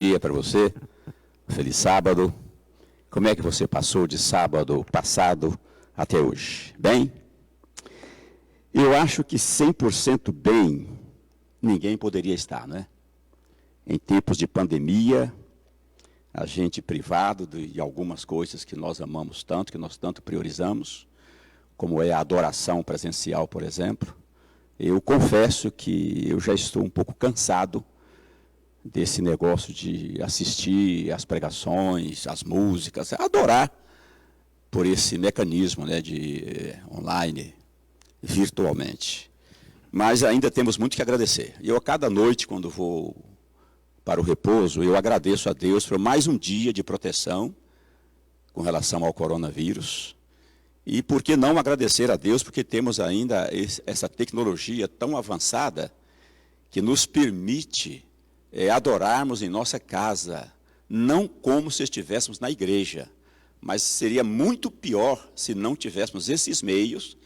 dia para você, feliz sábado. Como é que você passou de sábado passado até hoje? Bem? Eu acho que 100% bem ninguém poderia estar, não é? Em tempos de pandemia, a gente privado de algumas coisas que nós amamos tanto, que nós tanto priorizamos, como é a adoração presencial, por exemplo. Eu confesso que eu já estou um pouco cansado desse negócio de assistir às pregações, às músicas, adorar por esse mecanismo, né, de online, virtualmente. Mas ainda temos muito que agradecer. Eu, a cada noite, quando vou para o repouso, eu agradeço a Deus por mais um dia de proteção com relação ao coronavírus. E por que não agradecer a Deus, porque temos ainda essa tecnologia tão avançada que nos permite adorarmos em nossa casa, não como se estivéssemos na igreja, mas seria muito pior se não tivéssemos esses meios,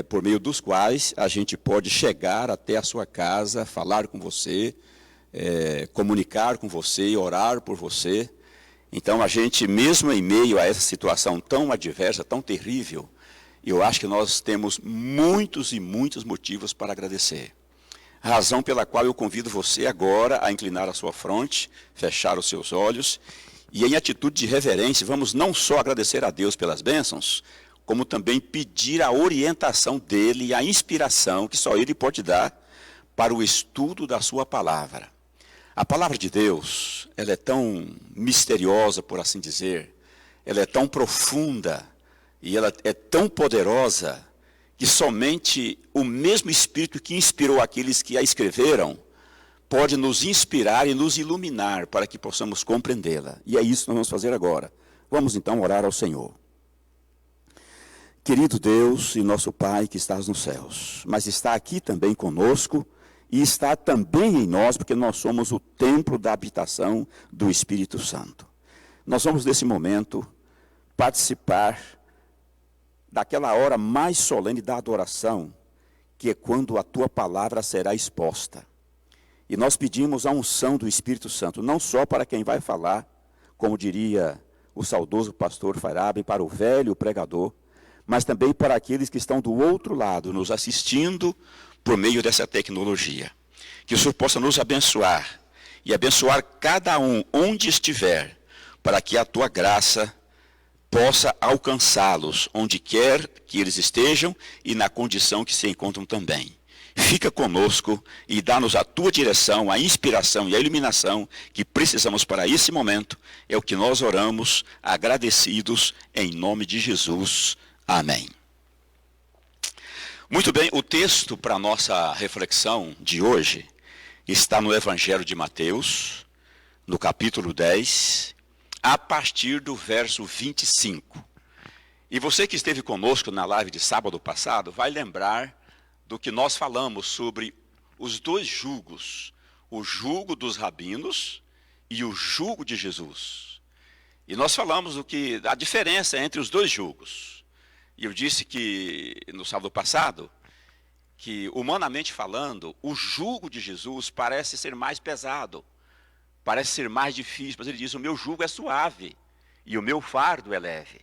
por meio dos quais a gente pode chegar até a sua casa, falar com você, comunicar com você, orar por você. Então, a gente, mesmo em meio a essa situação tão adversa, tão terrível, eu acho que nós temos muitos e muitos motivos para agradecer. Razão pela qual eu convido você agora a inclinar a sua fronte, fechar os seus olhos, e em atitude de reverência, vamos não só agradecer a Deus pelas bênçãos, como também pedir a orientação dEle e a inspiração que só Ele pode dar para o estudo da sua palavra. A palavra de Deus, ela é tão misteriosa, por assim dizer, ela é tão profunda e ela é tão poderosa que somente o mesmo Espírito que inspirou aqueles que a escreveram pode nos inspirar e nos iluminar para que possamos compreendê-la. E é isso que nós vamos fazer agora. Vamos então orar ao Senhor. Querido Deus e nosso Pai que estás nos céus, mas está aqui também conosco e está também em nós, porque nós somos o templo da habitação do Espírito Santo. Nós vamos, nesse momento, participar daquela hora mais solene da adoração, que é quando a Tua palavra será exposta. E nós pedimos a unção do Espírito Santo, não só para quem vai falar, como diria o saudoso pastor Farabi, para o velho pregador, mas também para aqueles que estão do outro lado, nos assistindo por meio dessa tecnologia. Que o Senhor possa nos abençoar e abençoar cada um onde estiver, para que a Tua graça possa alcançá-los onde quer que eles estejam e na condição que se encontram também. Fica conosco e dá-nos a Tua direção, a inspiração e a iluminação que precisamos para esse momento. É o que nós oramos, agradecidos, em nome de Jesus. Amém. Muito bem, o texto para a nossa reflexão de hoje está no Evangelho de Mateus, no capítulo 10, a partir do verso 25. E você que esteve conosco na live de sábado passado vai lembrar do que nós falamos sobre os dois jugos, o jugo dos rabinos e o jugo de Jesus. E nós falamos a diferença entre os dois jugos. E eu disse que, no sábado passado, que, humanamente falando, o jugo de Jesus parece ser mais pesado, parece ser mais difícil, mas ele diz, o meu jugo é suave e o meu fardo é leve.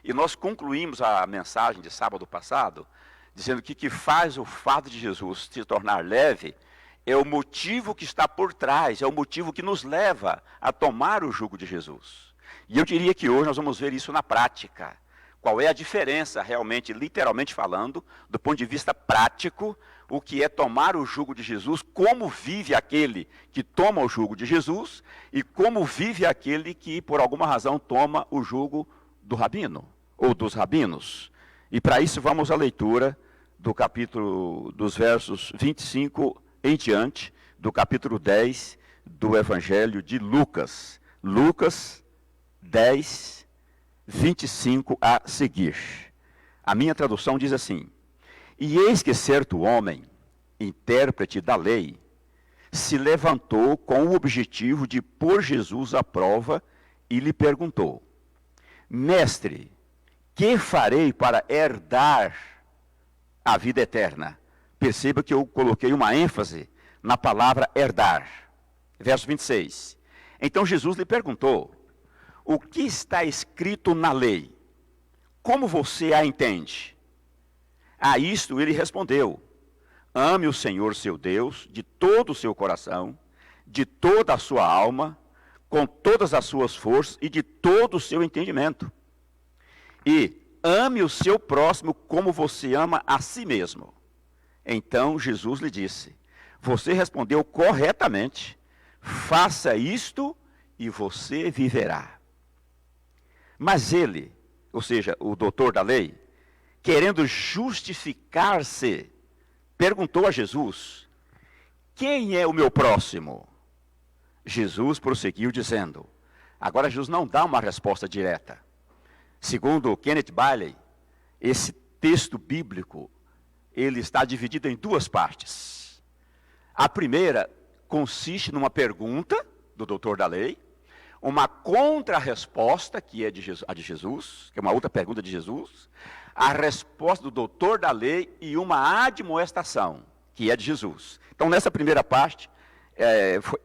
E nós concluímos a mensagem de sábado passado, dizendo que o que faz o fardo de Jesus se tornar leve é o motivo que está por trás, é o motivo que nos leva a tomar o jugo de Jesus. E eu diria que hoje nós vamos ver isso na prática. Qual é a diferença, realmente, literalmente falando, do ponto de vista prático, o que é tomar o jugo de Jesus, como vive aquele que toma o jugo de Jesus, e como vive aquele que, por alguma razão, toma o jugo do rabino, ou dos rabinos. E para isso vamos à leitura do capítulo, dos versos 25 em diante, do capítulo 10 do Evangelho de Lucas. Lucas 10, 25 a seguir. A minha tradução diz assim: E eis que certo homem, intérprete da lei, se levantou com o objetivo de pôr Jesus à prova e lhe perguntou: Mestre, que farei para herdar a vida eterna? Perceba que eu coloquei uma ênfase na palavra herdar. Verso 26. Então Jesus lhe perguntou: o que está escrito na lei? Como você a entende? A isto ele respondeu: ame o Senhor seu Deus de todo o seu coração, de toda a sua alma, com todas as suas forças e de todo o seu entendimento. E ame o seu próximo como você ama a si mesmo. Então Jesus lhe disse: você respondeu corretamente, faça isto e você viverá. Mas ele, ou seja, o doutor da lei, querendo justificar-se, perguntou a Jesus: quem é o meu próximo? Jesus prosseguiu dizendo, agora Jesus não dá uma resposta direta. Segundo Kenneth Bailey, esse texto bíblico, ele está dividido em duas partes. A primeira consiste numa pergunta do doutor da lei, uma contra-resposta, que é a de Jesus, que é uma outra pergunta de Jesus, a resposta do doutor da lei e uma admoestação, que é de Jesus. Então, nessa primeira parte,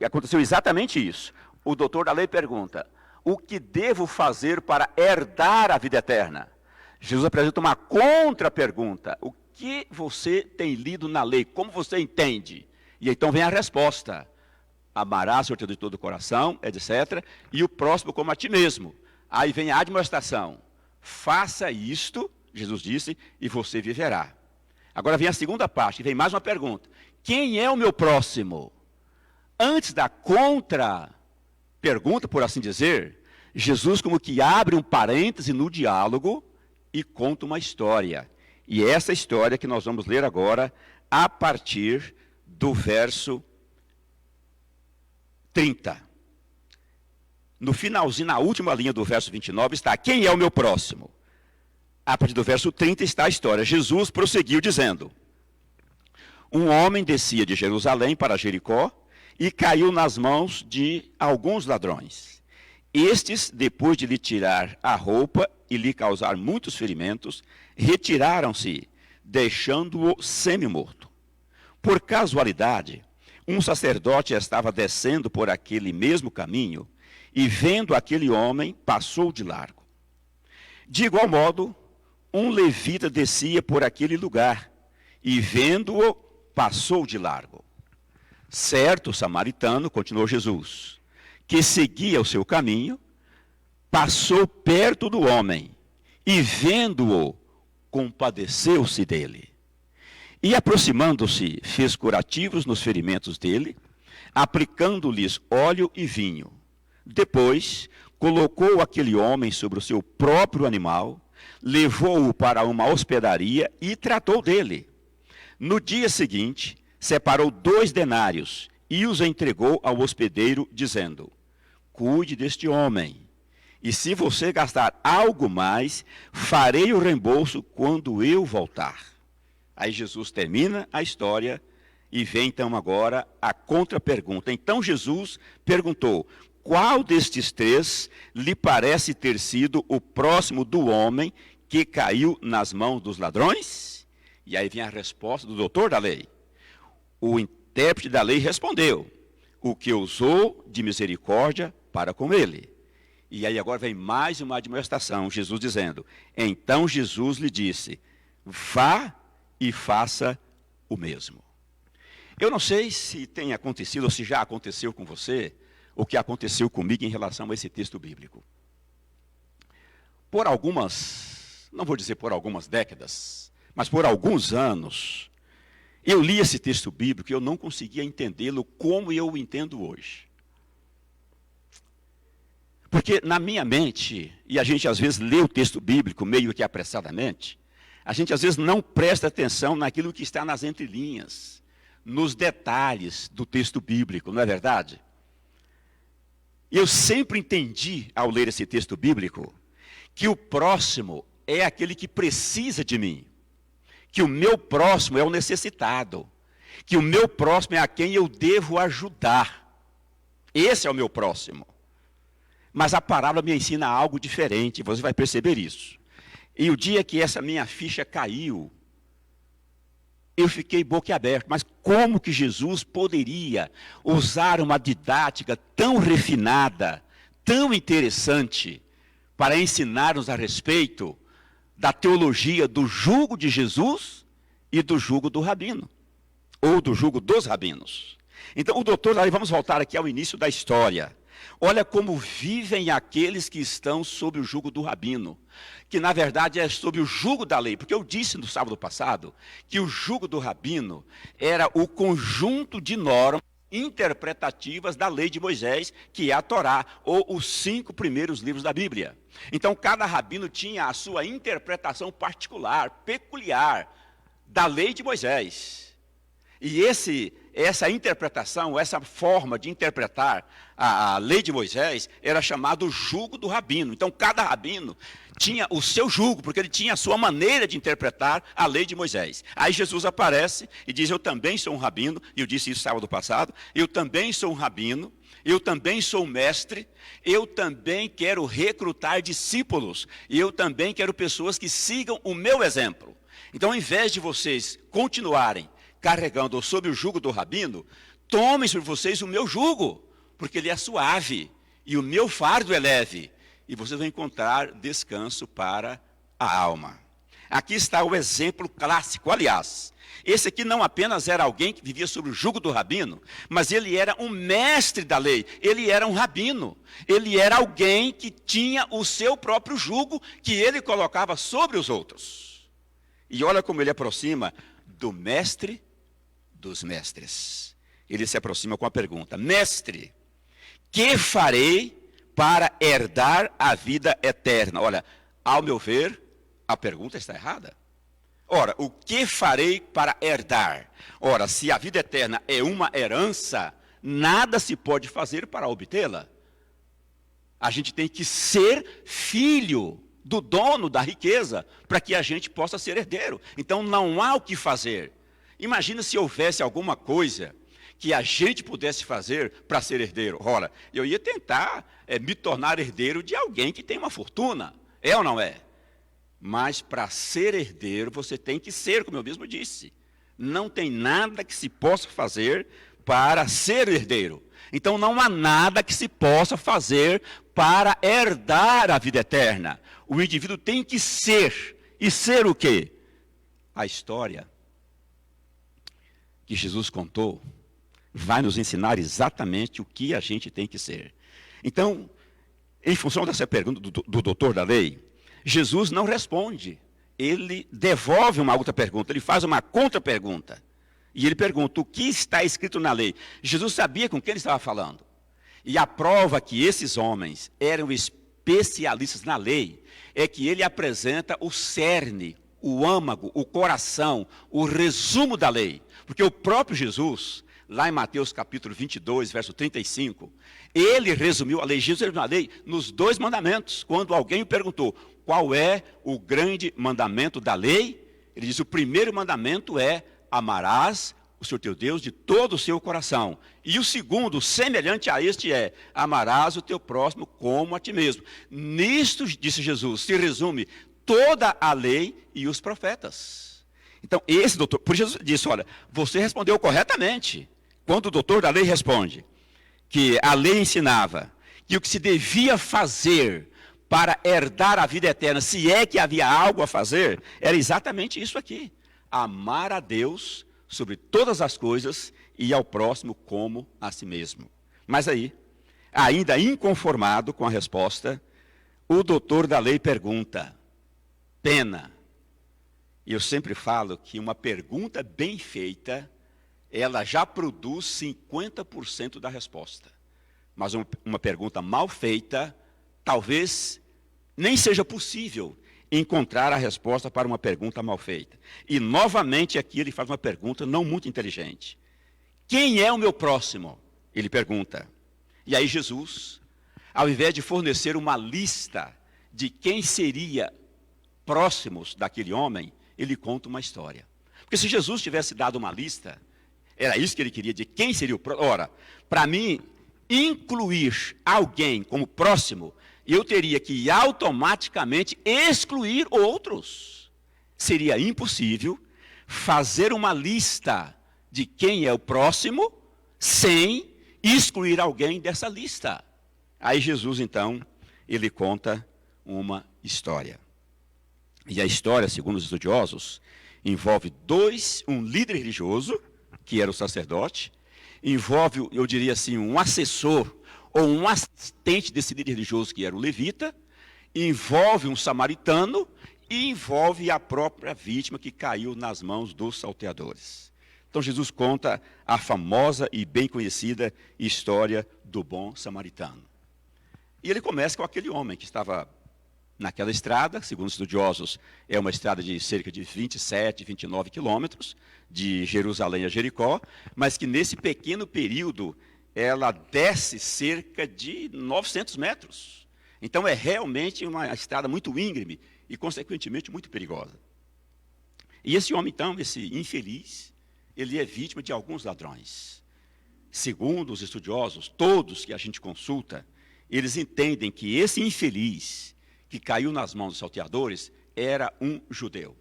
aconteceu exatamente isso. O doutor da lei pergunta: o que devo fazer para herdar a vida eterna? Jesus apresenta uma contra-pergunta: o que você tem lido na lei? Como você entende? E então vem a resposta: amarás o Senhor de todo o coração, etc. E o próximo como a ti mesmo. Aí vem a admoestação: faça isto, Jesus disse, e você viverá. Agora vem a segunda parte, vem mais uma pergunta: quem é o meu próximo? Antes da contra-pergunta, por assim dizer, Jesus como que abre um parêntese no diálogo e conta uma história. E é essa história que nós vamos ler agora, a partir do verso 30. No finalzinho, na última linha do verso 29, está: quem é o meu próximo? A partir do verso 30 está a história. Jesus prosseguiu dizendo: um homem descia de Jerusalém para Jericó e caiu nas mãos de alguns ladrões. Estes, depois de lhe tirar a roupa e lhe causar muitos ferimentos, retiraram-se, deixando-o semi-morto. Por casualidade, um sacerdote estava descendo por aquele mesmo caminho e, vendo aquele homem, passou de largo. De igual modo, um levita descia por aquele lugar e, vendo-o, passou de largo. Certo samaritano, continuou Jesus, que seguia o seu caminho, passou perto do homem e, vendo-o, compadeceu-se dele. E, aproximando-se, fez curativos nos ferimentos dele, aplicando-lhes óleo e vinho. Depois, colocou aquele homem sobre o seu próprio animal, levou-o para uma hospedaria e tratou dele. No dia seguinte, separou 2 denários e os entregou ao hospedeiro, dizendo: cuide deste homem, e se você gastar algo mais, farei o reembolso quando eu voltar. Aí Jesus termina a história e vem então agora a contra-pergunta. Então Jesus perguntou: qual destes 3 lhe parece ter sido o próximo do homem que caiu nas mãos dos ladrões? E aí vem a resposta do doutor da lei. O intérprete da lei respondeu: o que usou de misericórdia para com ele. E aí agora vem mais uma admoestação, Jesus dizendo: então Jesus lhe disse: vá e faça o mesmo. Eu não sei se tem acontecido ou se já aconteceu com você o que aconteceu comigo em relação a esse texto bíblico. Por algumas, não vou dizer por algumas décadas, mas por alguns anos, eu li esse texto bíblico e eu não conseguia entendê-lo como eu o entendo hoje. Porque na minha mente, e a gente às vezes lê o texto bíblico meio que apressadamente, a gente às vezes não presta atenção naquilo que está nas entrelinhas, nos detalhes do texto bíblico, não é verdade? Eu sempre entendi, ao ler esse texto bíblico, que o próximo é aquele que precisa de mim, que o meu próximo é o necessitado, que o meu próximo é a quem eu devo ajudar. Esse é o meu próximo. Mas a palavra me ensina algo diferente, você vai perceber isso. E o dia que essa minha ficha caiu, eu fiquei boquiaberto. Mas como que Jesus poderia usar uma didática tão refinada, tão interessante, para ensinar-nos a respeito da teologia do jugo de Jesus e do jugo do rabino, ou do jugo dos rabinos? Então, o doutor, aí vamos voltar aqui ao início da história. Olha como vivem aqueles que estão sob o jugo do rabino, que na verdade é sob o jugo da lei, porque eu disse no sábado passado que o jugo do rabino era o conjunto de normas interpretativas da lei de Moisés, que é a Torá, ou os 5 primeiros livros da Bíblia. Então, cada rabino tinha a sua interpretação particular, peculiar, da lei de Moisés. E essa interpretação, essa forma de interpretar a lei de Moisés, era chamado jugo do rabino. Então, cada rabino tinha o seu jugo, porque ele tinha a sua maneira de interpretar a lei de Moisés. Aí Jesus aparece e diz: eu também sou um rabino, e eu disse isso sábado passado, eu também sou um rabino, eu também sou um mestre, eu também quero recrutar discípulos, e eu também quero pessoas que sigam o meu exemplo. Então, ao invés de vocês continuarem carregando sob o jugo do rabino, tomem sobre vocês o meu jugo, porque ele é suave, e o meu fardo é leve, e vocês vão encontrar descanso para a alma. Aqui está o exemplo clássico. Aliás, esse aqui não apenas era alguém que vivia sob o jugo do rabino, mas ele era um mestre da lei, ele era um rabino, ele era alguém que tinha o seu próprio jugo, que ele colocava sobre os outros. E olha como ele aproxima do mestre dos mestres. Ele se aproxima com a pergunta: mestre, que farei para herdar a vida eterna? Olha, ao meu ver, a pergunta está errada. Ora, o que farei para herdar? Ora, se a vida eterna é uma herança, nada se pode fazer para obtê-la. A gente tem que ser filho do dono da riqueza para que a gente possa ser herdeiro. Então não há o que fazer. Imagina se houvesse alguma coisa que a gente pudesse fazer para ser herdeiro. Ora, eu ia tentar me tornar herdeiro de alguém que tem uma fortuna. É ou não é? Mas para ser herdeiro, você tem que ser, como eu mesmo disse. Não tem nada que se possa fazer para ser herdeiro. Então não há nada que se possa fazer para herdar a vida eterna. O indivíduo tem que ser. E ser o quê? A história que Jesus contou vai nos ensinar exatamente o que a gente tem que ser. Então, em função dessa pergunta do doutor da lei, Jesus não responde. Ele devolve uma outra pergunta, ele faz uma contra-pergunta. E ele pergunta: o que está escrito na lei? Jesus sabia com quem ele estava falando. E a prova que esses homens eram especialistas na lei é que ele apresenta o cerne, o âmago, o coração, o resumo da lei. Porque o próprio Jesus, lá em Mateus capítulo 22, verso 35, ele resumiu a lei. Jesus resumiu a lei nos 2 mandamentos. Quando alguém o perguntou qual é o grande mandamento da lei, ele disse: o primeiro mandamento é: amarás o Senhor teu Deus de todo o seu coração. E o segundo, semelhante a este, é: amarás o teu próximo como a ti mesmo. Nisto, disse Jesus, se resume toda a lei e os profetas. Então, esse doutor, por Jesus disse: olha, você respondeu corretamente. Quando o doutor da lei responde que a lei ensinava que o que se devia fazer para herdar a vida eterna, se é que havia algo a fazer, era exatamente isso aqui: amar a Deus sobre todas as coisas e ao próximo como a si mesmo. Mas aí, ainda inconformado com a resposta, o doutor da lei pergunta: pena. E eu sempre falo que uma pergunta bem feita, ela já produz 50% da resposta. Mas uma pergunta mal feita, talvez nem seja possível encontrar a resposta para uma pergunta mal feita. E novamente aqui ele faz uma pergunta não muito inteligente: quem é o meu próximo? Ele pergunta. E aí Jesus, ao invés de fornecer uma lista de quem seria próximos daquele homem, ele conta uma história. Porque se Jesus tivesse dado uma lista, era isso que ele queria, de quem seria o próximo. Ora, para mim, incluir alguém como próximo, eu teria que automaticamente excluir outros. Seria impossível fazer uma lista de quem é o próximo, sem excluir alguém dessa lista. Aí Jesus, então, ele conta uma história. E a história, segundo os estudiosos, envolve um líder religioso, que era o sacerdote, envolve, eu diria assim, um assessor ou um assistente desse líder religioso, que era o levita, envolve um samaritano e envolve a própria vítima que caiu nas mãos dos salteadores. Então Jesus conta a famosa e bem conhecida história do bom samaritano. E ele começa com aquele homem que estava naquela estrada, segundo os estudiosos, é uma estrada de cerca de 27, 29 quilômetros, de Jerusalém a Jericó, mas que nesse pequeno período ela desce cerca de 900 metros. Então é realmente uma estrada muito íngreme e, consequentemente, muito perigosa. E esse homem, então, esse infeliz, ele é vítima de alguns ladrões. Segundo os estudiosos, todos que a gente consulta, eles entendem que esse infeliz que caiu nas mãos dos salteadores era um judeu.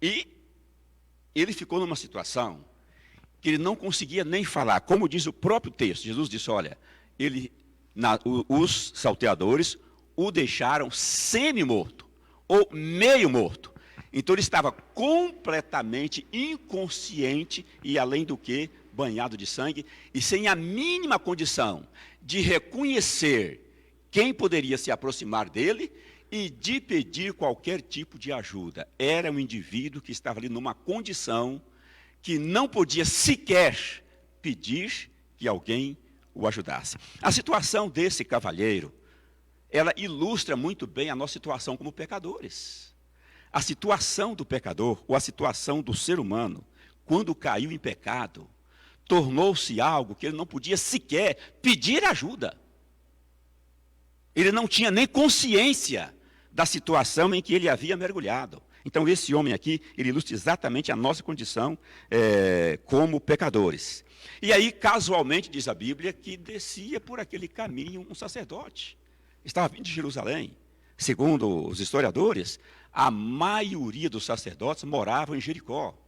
E ele ficou numa situação que ele não conseguia nem falar. Como diz o próprio texto, Jesus disse, olha, os salteadores o deixaram semi-morto, ou meio morto. Então ele estava completamente inconsciente e, além do que, banhado de sangue, e sem a mínima condição de reconhecer quem poderia se aproximar dele e de pedir qualquer tipo de ajuda. Era um indivíduo que estava ali numa condição que não podia sequer pedir que alguém o ajudasse. A situação desse cavalheiro, ela ilustra muito bem a nossa situação como pecadores. A situação do pecador, ou a situação do ser humano, quando caiu em pecado, tornou-se algo que ele não podia sequer pedir ajuda. Ele não tinha nem consciência da situação em que ele havia mergulhado. Então, esse homem aqui, ele ilustra exatamente a nossa condição como pecadores. E aí, casualmente, diz a Bíblia, que descia por aquele caminho um sacerdote. Estava vindo de Jerusalém. Segundo os historiadores, a maioria dos sacerdotes moravam em Jericó.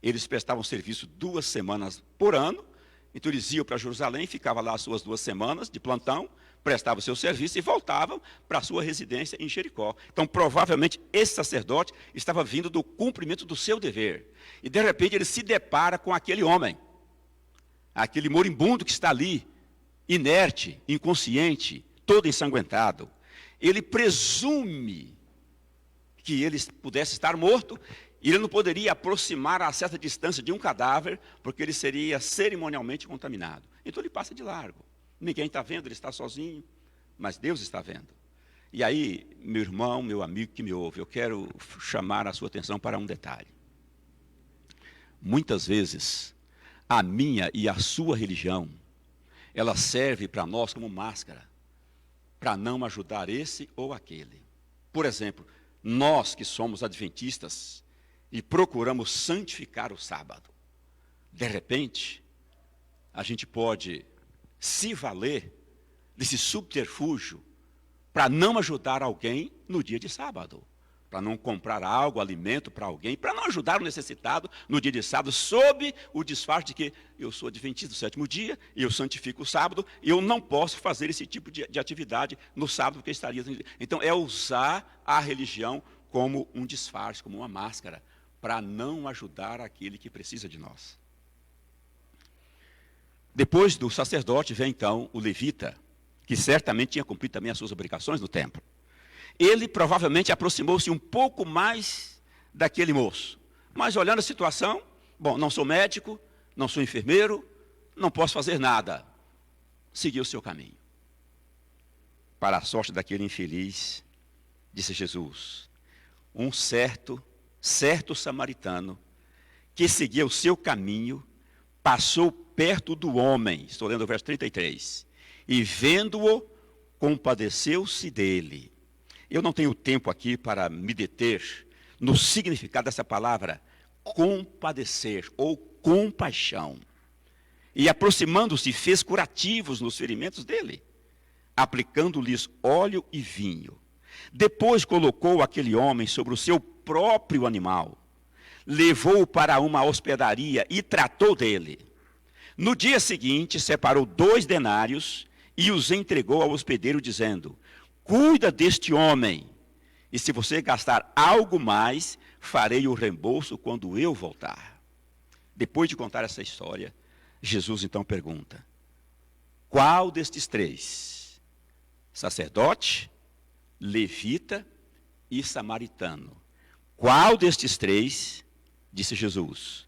Eles prestavam serviço 2 semanas por ano, então eles iam para Jerusalém, ficavam lá as suas 2 semanas de plantão, prestavam seu serviço e voltavam para a sua residência em Jericó. Então, provavelmente, esse sacerdote estava vindo do cumprimento do seu dever. E, de repente, ele se depara com aquele homem, aquele moribundo que está ali, inerte, inconsciente, todo ensanguentado. Ele presume que ele pudesse estar morto, e ele não poderia aproximar a certa distância de um cadáver, porque ele seria cerimonialmente contaminado. Então ele passa de largo. Ninguém está vendo, ele está sozinho, mas Deus está vendo. E aí, meu irmão, meu amigo que me ouve, eu quero chamar a sua atenção para um detalhe. Muitas vezes, a minha e a sua religião, ela serve para nós como máscara, para não ajudar esse ou aquele. Por exemplo, nós que somos adventistas e procuramos santificar o sábado, de repente, a gente pode se valer desse subterfúgio para não ajudar alguém no dia de sábado, para não comprar algo, alimento para alguém, para não ajudar o necessitado no dia de sábado, sob o disfarce de que eu sou adventista do 7º dia, e eu santifico o sábado, e eu não posso fazer esse tipo de atividade no sábado, porque estaria... Então, é usar a religião como um disfarce, como uma máscara, para não ajudar aquele que precisa de nós. Depois do sacerdote vem então o levita, que certamente tinha cumprido também as suas obrigações no templo. Ele provavelmente aproximou-se um pouco mais daquele moço. Mas olhando a situação, bom, não sou médico, não sou enfermeiro, não posso fazer nada. Seguiu o seu caminho. Para a sorte daquele infeliz, disse Jesus, um certo samaritano, que seguia o seu caminho, passou perto do homem, estou lendo o verso 33, e vendo-o, compadeceu-se dele. Eu não tenho tempo aqui para me deter no significado dessa palavra, compadecer ou compaixão. E aproximando-se, fez curativos nos ferimentos dele, aplicando-lhes óleo e vinho. Depois colocou aquele homem sobre o seu próprio animal, levou-o para uma hospedaria e tratou dele. No dia seguinte, separou 2 denários e os entregou ao hospedeiro, dizendo: cuida deste homem, e se você gastar algo mais, farei o reembolso quando eu voltar. Depois de contar essa história, Jesus então pergunta: qual destes 3, sacerdote, levita e samaritano, qual destes 3, disse Jesus,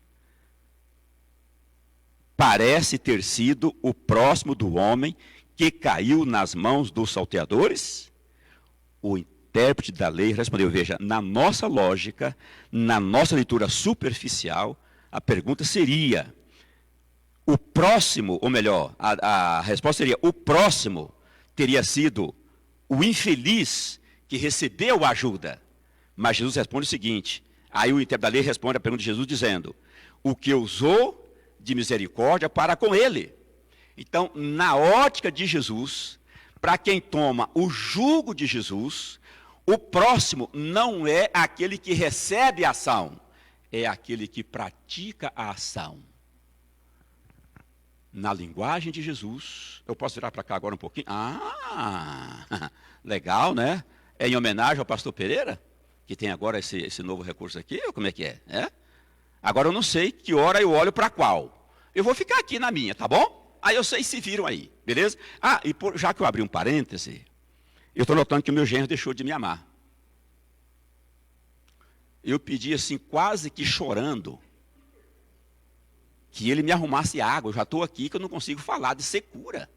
parece ter sido o próximo do homem que caiu nas mãos dos salteadores? O intérprete da lei respondeu: veja, na nossa lógica, na nossa leitura superficial, a pergunta seria: o próximo, ou melhor, a resposta seria: o próximo teria sido o infeliz que recebeu a ajuda. Mas Jesus responde o seguinte, aí o intérprete da lei responde a pergunta de Jesus dizendo: o que usou de misericórdia para com ele. Então, na ótica de Jesus, para quem toma o jugo de Jesus, o próximo não é aquele que recebe a ação, é aquele que pratica a ação. Na linguagem de Jesus, eu posso virar para cá agora um pouquinho? Legal, né? É em homenagem ao pastor Pereira, que tem agora esse novo recurso aqui, ou como é que é? Agora eu não sei que hora eu olho para qual. Eu vou ficar aqui na minha, tá bom? Aí eu sei se viram aí, beleza? Já que eu abri um parêntese, eu estou notando que o meu genro deixou de me amar. Eu pedi assim, quase que chorando, que ele me arrumasse água. Eu já estou aqui que eu não consigo falar de secura.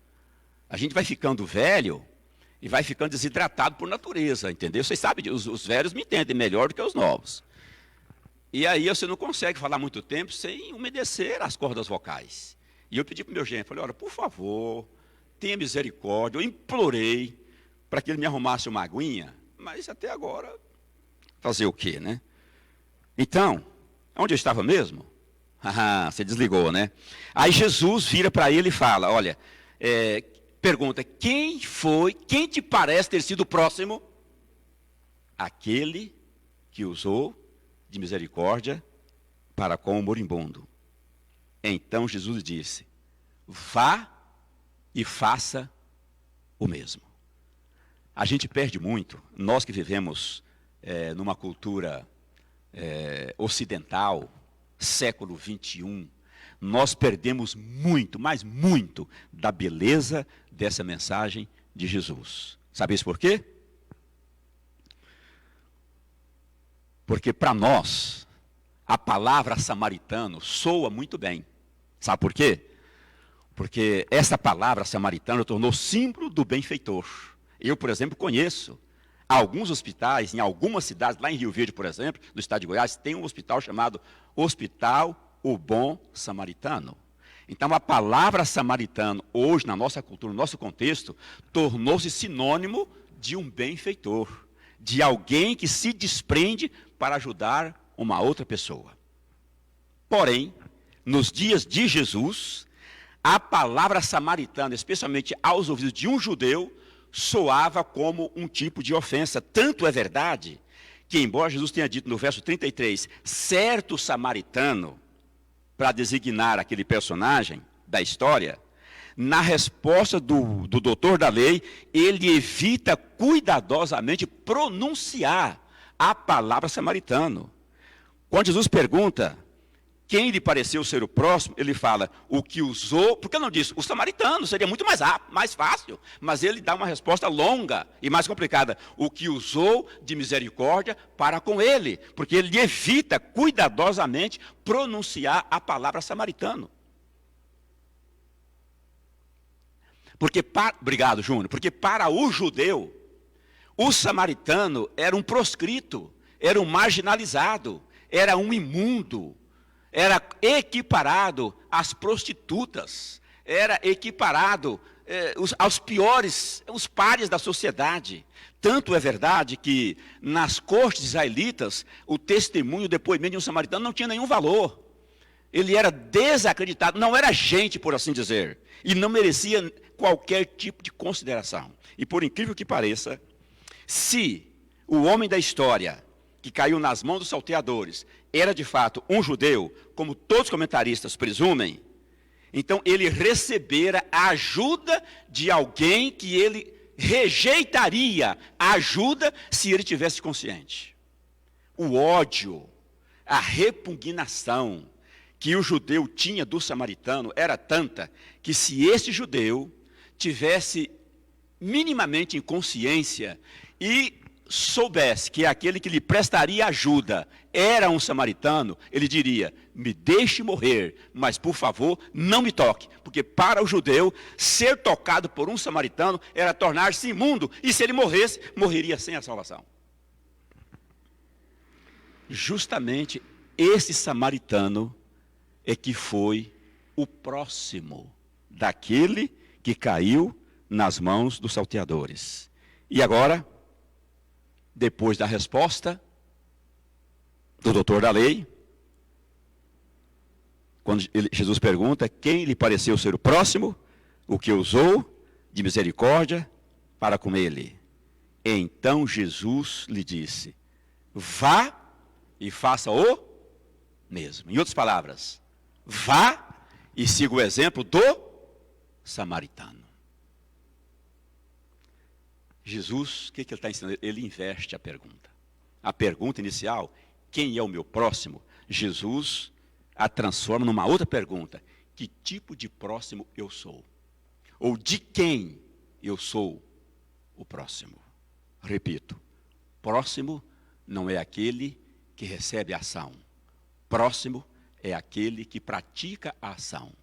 A gente vai ficando velho e vai ficando desidratado por natureza, entendeu? Vocês sabem, os velhos me entendem melhor do que os novos. E aí você não consegue falar muito tempo sem umedecer as cordas vocais. E eu pedi para o meu genro, falei: olha, por favor, tenha misericórdia. Eu implorei para que ele me arrumasse uma aguinha, mas até agora, fazer o quê, né? Então, onde eu estava mesmo? Você desligou, né? Aí Jesus vira para ele e fala: olha, pergunta, quem te parece ter sido o próximo? Aquele que usou de misericórdia para com o moribundo. Então Jesus disse: vá e faça o mesmo. A gente perde muito, nós que vivemos numa cultura ocidental, século 21, nós perdemos muito, mas muito, da beleza dessa mensagem de Jesus. Sabe isso por quê? Porque para nós, a palavra samaritano soa muito bem. Sabe por quê? Porque essa palavra samaritano tornou símbolo do benfeitor. Eu, por exemplo, conheço alguns hospitais, em algumas cidades, lá em Rio Verde, por exemplo, no estado de Goiás, tem um hospital chamado Hospital O Bom Samaritano. Então, a palavra samaritano, hoje, na nossa cultura, no nosso contexto, tornou-se sinônimo de um benfeitor, de alguém que se desprende para ajudar uma outra pessoa. Porém, nos dias de Jesus, a palavra samaritana, especialmente aos ouvidos de um judeu, soava como um tipo de ofensa. Tanto é verdade que, embora Jesus tenha dito no verso 33, certo samaritano, para designar aquele personagem da história, na resposta do doutor da lei, ele evita cuidadosamente pronunciar a palavra samaritano. Quando Jesus pergunta quem lhe pareceu ser o próximo, ele fala: o que usou, porque não disse o samaritano, seria muito mais fácil, mas ele dá uma resposta longa e mais complicada: o que usou de misericórdia para com ele, porque ele evita cuidadosamente pronunciar a palavra samaritano. Obrigado, Júnior, porque para o judeu, o samaritano era um proscrito, era um marginalizado, era um imundo, era equiparado às prostitutas, era equiparado aos piores, os párias da sociedade. Tanto é verdade que nas cortes israelitas, o testemunho, o depoimento de um samaritano não tinha nenhum valor. Ele era desacreditado, não era gente, por assim dizer, e não merecia qualquer tipo de consideração. E por incrível que pareça, se o homem da história que caiu nas mãos dos salteadores, era de fato um judeu, como todos os comentaristas presumem, então ele recebera a ajuda de alguém que ele rejeitaria a ajuda se ele tivesse consciente. O ódio, a repugnação que o judeu tinha do samaritano era tanta que se esse judeu tivesse minimamente em consciência e soubesse que aquele que lhe prestaria ajuda era um samaritano, ele diria: me deixe morrer, mas por favor não me toque, porque para o judeu ser tocado por um samaritano era tornar-se imundo, e se ele morresse, morreria sem a salvação. Justamente esse samaritano é que foi o próximo daquele que caiu nas mãos dos salteadores. E agora, depois da resposta do doutor da lei, quando Jesus pergunta quem lhe pareceu ser o próximo, o que usou de misericórdia para com ele. Então Jesus lhe disse: vá e faça o mesmo. Em outras palavras, vá e siga o exemplo do samaritano. Jesus, o que ele está ensinando? Ele inverte a pergunta. A pergunta inicial, quem é o meu próximo? Jesus a transforma numa outra pergunta: que tipo de próximo eu sou? Ou de quem eu sou o próximo? Repito, próximo não é aquele que recebe a ação. Próximo é aquele que pratica a ação.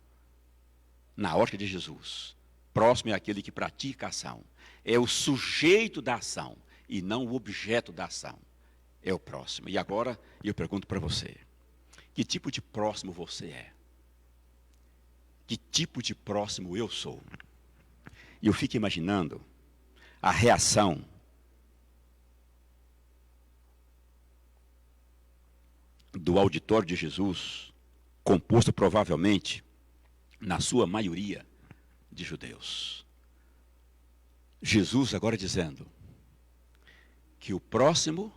Na ótica de Jesus, próximo é aquele que pratica a ação. É o sujeito da ação e não o objeto da ação. É o próximo. E agora eu pergunto para você: que tipo de próximo você é? Que tipo de próximo eu sou? E eu fico imaginando a reação do auditório de Jesus, composto provavelmente, na sua maioria, de judeus. Jesus agora dizendo que o próximo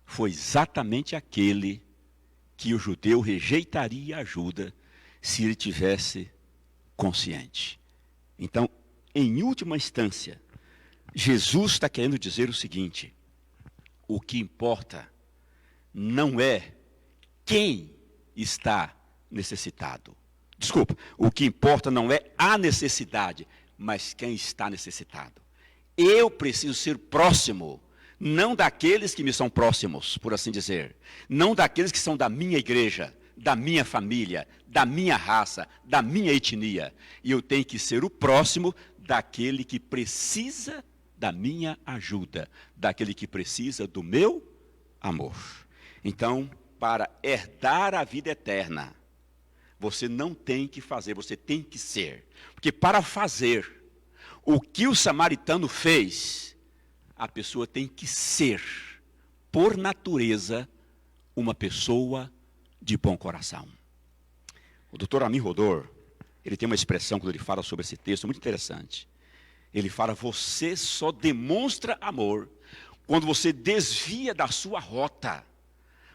foi exatamente aquele que o judeu rejeitaria a ajuda se ele tivesse consciente. Então, em última instância, Jesus está querendo dizer o seguinte: o que importa não é quem está necessitado. Desculpa, o que importa não é a necessidade, mas quem está necessitado. Eu preciso ser próximo, não daqueles que me são próximos, por assim dizer, não daqueles que são da minha igreja, da minha família, da minha raça, da minha etnia. E eu tenho que ser o próximo daquele que precisa da minha ajuda, daquele que precisa do meu amor. Então, para herdar a vida eterna, você não tem que fazer, você tem que ser. Porque para fazer o que o samaritano fez, a pessoa tem que ser, por natureza, uma pessoa de bom coração. O doutor Amin Rodor, ele tem uma expressão quando ele fala sobre esse texto muito interessante. Ele fala: você só demonstra amor quando você desvia da sua rota.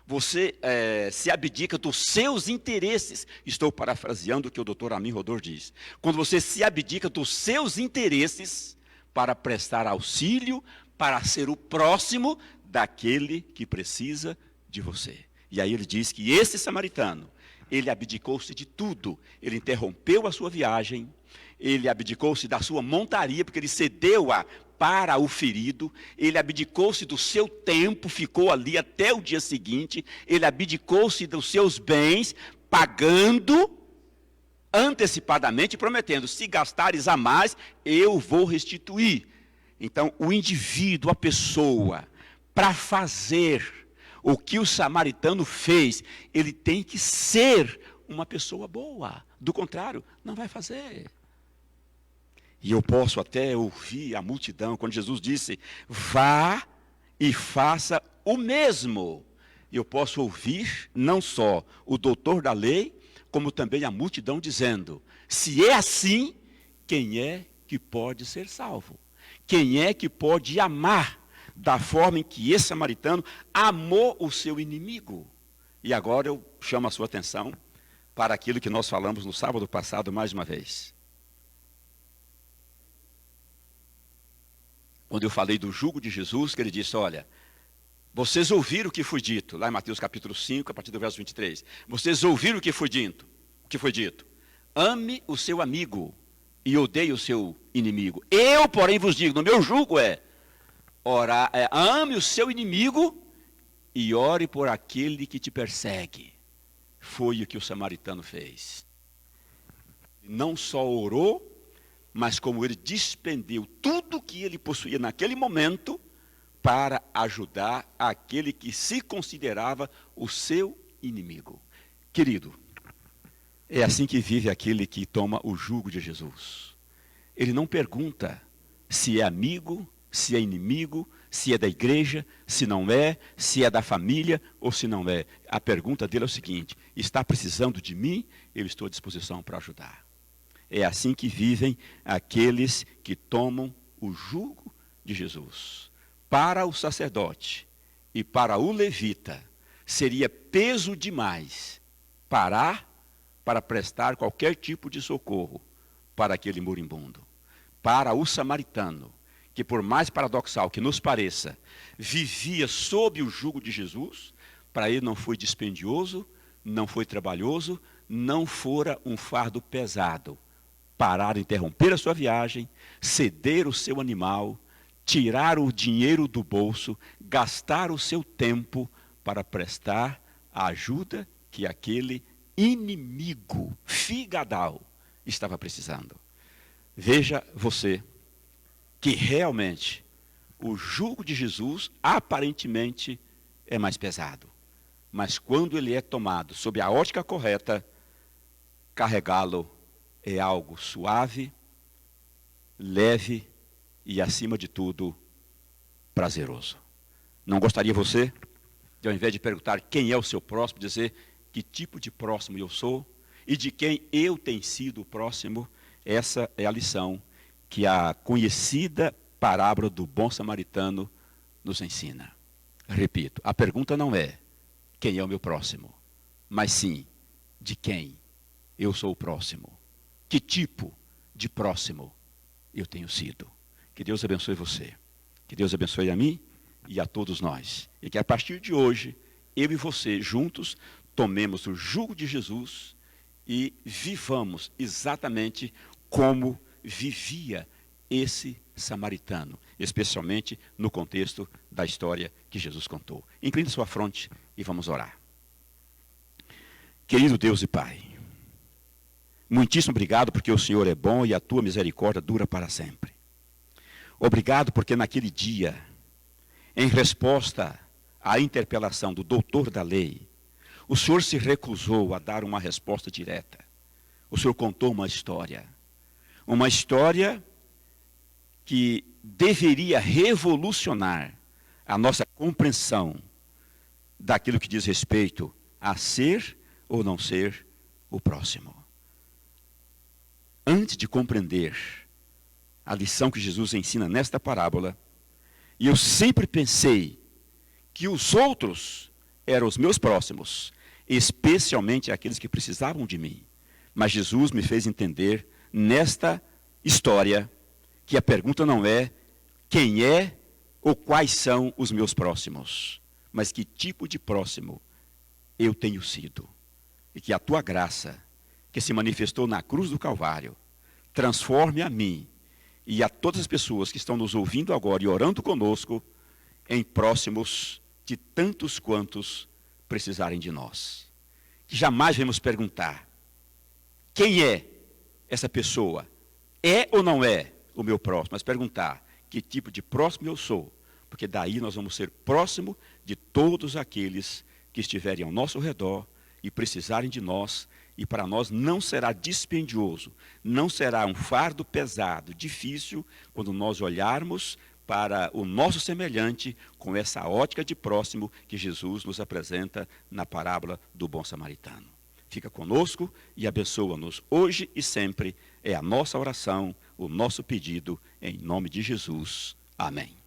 Você se abdica dos seus interesses. Estou parafraseando o que o doutor Amin Rodor diz. Quando você se abdica dos seus interesses para prestar auxílio, para ser o próximo daquele que precisa de você. E aí ele diz que esse samaritano, ele abdicou-se de tudo. Ele interrompeu a sua viagem, ele abdicou-se da sua montaria, porque ele cedeu-a para o ferido, ele abdicou-se do seu tempo, ficou ali até o dia seguinte, ele abdicou-se dos seus bens, pagando antecipadamente, prometendo: se gastares a mais, eu vou restituir. Então, o indivíduo, a pessoa, para fazer o que o samaritano fez, ele tem que ser uma pessoa boa. Do contrário, não vai fazer. E eu posso até ouvir a multidão, quando Jesus disse: vá e faça o mesmo. Eu posso ouvir não só o doutor da lei, como também a multidão dizendo: se é assim, quem é que pode ser salvo? Quem é que pode amar da forma em que esse samaritano amou o seu inimigo. E agora eu chamo a sua atenção para aquilo que nós falamos no sábado passado mais uma vez. Quando eu falei do jugo de Jesus, que ele disse, olha, vocês ouviram o que foi dito, lá em Mateus capítulo 5, a partir do verso 23. Vocês ouviram o que foi dito. Ame o seu amigo e odeie o seu inimigo. Eu, porém, vos digo, no meu jugo ame o seu inimigo e ore por aquele que te persegue. Foi o que o samaritano fez. Não só orou, mas como ele despendeu tudo o que ele possuía naquele momento para ajudar aquele que se considerava o seu inimigo. Querido, é assim que vive aquele que toma o jugo de Jesus. Ele não pergunta se é amigo, se é inimigo, se é da igreja, se não é, se é da família ou se não é. A pergunta dele é o seguinte: está precisando de mim? Eu estou à disposição para ajudar. É assim que vivem aqueles que tomam o jugo de Jesus. Para o sacerdote e para o levita, seria peso demais parar para prestar qualquer tipo de socorro para aquele moribundo. Para o samaritano, que por mais paradoxal que nos pareça, vivia sob o jugo de Jesus, para ele não foi dispendioso, não foi trabalhoso, não fora um fardo pesado. Parar, interromper a sua viagem, ceder o seu animal, tirar o dinheiro do bolso, gastar o seu tempo para prestar a ajuda que aquele inimigo figadal estava precisando. Veja você que realmente o jugo de Jesus aparentemente é mais pesado. Mas quando ele é tomado sob a ótica correta, carregá-lo é algo suave, leve e, acima de tudo, prazeroso. Não gostaria você, de ao invés de perguntar quem é o seu próximo, dizer que tipo de próximo eu sou e de quem eu tenho sido o próximo? Essa é a lição que a conhecida parábola do bom samaritano nos ensina. Repito, a pergunta não é quem é o meu próximo, mas sim de quem eu sou o próximo. Que tipo de próximo eu tenho sido? Que Deus abençoe você. Que Deus abençoe a mim e a todos nós. E que a partir de hoje, eu e você juntos tomemos o jugo de Jesus e vivamos exatamente como vivia esse samaritano, especialmente no contexto da história que Jesus contou. Incline sua fronte e vamos orar. Querido Deus e Pai, muitíssimo obrigado porque o Senhor é bom e a tua misericórdia dura para sempre. Obrigado porque naquele dia, em resposta à interpelação do doutor da lei, o Senhor se recusou a dar uma resposta direta. O Senhor contou uma história que deveria revolucionar a nossa compreensão daquilo que diz respeito a ser ou não ser o próximo. Antes de compreender a lição que Jesus ensina nesta parábola, e eu sempre pensei que os outros eram os meus próximos, especialmente aqueles que precisavam de mim. Mas Jesus me fez entender nesta história que a pergunta não é quem é ou quais são os meus próximos, mas que tipo de próximo eu tenho sido. E que a tua graça, que se manifestou na cruz do Calvário, transforme a mim e a todas as pessoas que estão nos ouvindo agora e orando conosco em próximos de tantos quantos precisarem de nós. Que jamais vamos perguntar quem é essa pessoa, é ou não é o meu próximo, mas perguntar que tipo de próximo eu sou, porque daí nós vamos ser próximo de todos aqueles que estiverem ao nosso redor e precisarem de nós, e para nós não será dispendioso, não será um fardo pesado, difícil, quando nós olharmos para o nosso semelhante com essa ótica de próximo que Jesus nos apresenta na parábola do bom samaritano. Fica conosco e abençoa-nos hoje e sempre. É a nossa oração, o nosso pedido, em nome de Jesus. Amém.